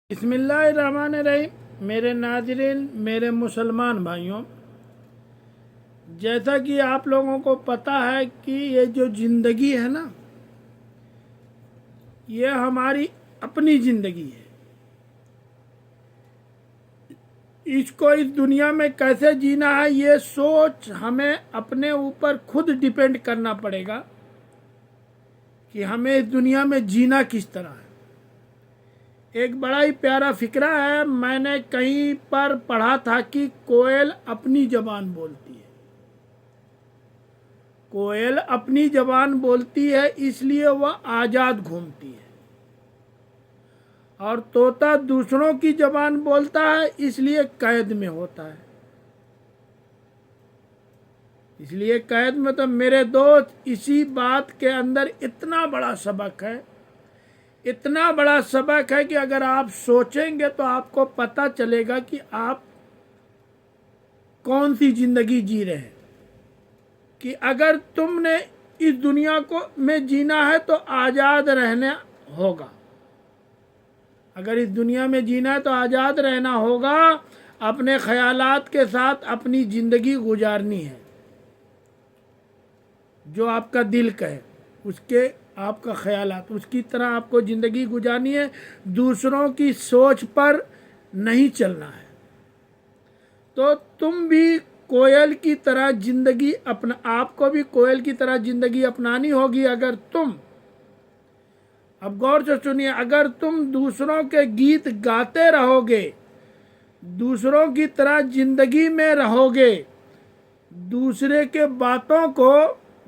बिस्मिल्लाहिर्रहमानिर्रहीम। मेरे नाज़रीन, मेरे मुसलमान भाइयों, जैसा कि आप लोगों को पता है कि ये जो ज़िंदगी है ना, ये हमारी अपनी ज़िंदगी है। इसको इस दुनिया में कैसे जीना है, ये सोच हमें अपने ऊपर खुद डिपेंड करना पड़ेगा कि हमें इस दुनिया में जीना किस तरह है। एक बड़ा ही प्यारा फिक्रा है, मैंने कहीं पर पढ़ा था कि कोयल अपनी ज़बान बोलती है। कोयल अपनी ज़बान बोलती है, इसलिए वह आज़ाद घूमती है। और तोता दूसरों की ज़बान बोलता है, इसलिए कैद में होता है। इसलिए कैद में। तो मेरे दोस्त, इसी बात के अंदर इतना बड़ा सबक है, इतना बड़ा सबक है कि अगर आप सोचेंगे तो आपको पता चलेगा कि आप कौन सी ज़िंदगी जी रहे हैं। कि अगर तुमने इस दुनिया को में जीना है तो आज़ाद रहना होगा। अगर इस दुनिया में जीना है तो आज़ाद रहना होगा। अपने ख्यालात के साथ अपनी ज़िंदगी गुजारनी है। जो आपका दिल कहे उसके आपका ख्यालात उसकी तरह आपको ज़िंदगी गुजारनी है। दूसरों की सोच पर नहीं चलना है। तो तुम भी कोयल की तरह ज़िंदगी अपना आपको भी कोयल की तरह ज़िंदगी अपनानी होगी। अगर तुम, अब गौर से सुनिए, अगर तुम दूसरों के गीत गाते रहोगे, दूसरों की तरह ज़िंदगी में रहोगे, दूसरे के बातों को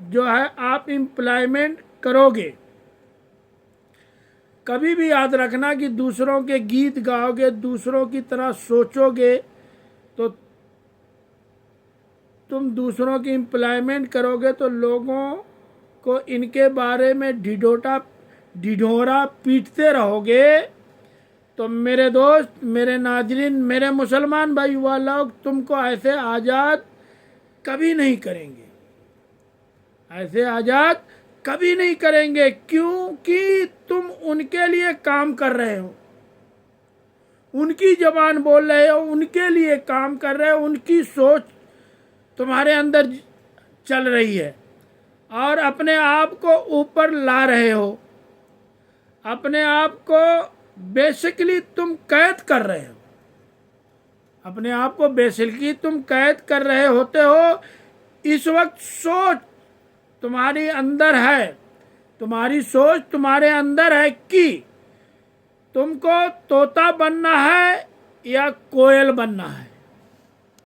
जो है आप इम्प्लायमेंट करोगे, कभी भी याद रखना कि दूसरों के गीत गाओगे, दूसरों की तरह सोचोगे, तो तुम दूसरों की इम्प्लायमेंट करोगे तो लोगों को इनके बारे में ढिढोरा पीटते रहोगे। तो मेरे दोस्त, मेरे नाज़रीन, मेरे मुसलमान भाई, वह लोग तुमको ऐसे आज़ाद कभी नहीं करेंगे। ऐसे आज़ाद कभी नहीं करेंगे, क्योंकि तुम उनके लिए काम कर रहे हो, उनकी ज़बान बोल रहे हो, उनके लिए काम कर रहे हो, उनकी सोच तुम्हारे अंदर चल रही है और अपने आप को ऊपर ला रहे हो। अपने आप को बेसिकली तुम कैद कर रहे हो। अपने आप को बेसिकली तुम कैद कर रहे होते हो। इस वक्त सोच तुम्हारी अंदर है, तुम्हारी सोच तुम्हारे अंदर है कि तुमको तोता बनना है या कोयल बनना है।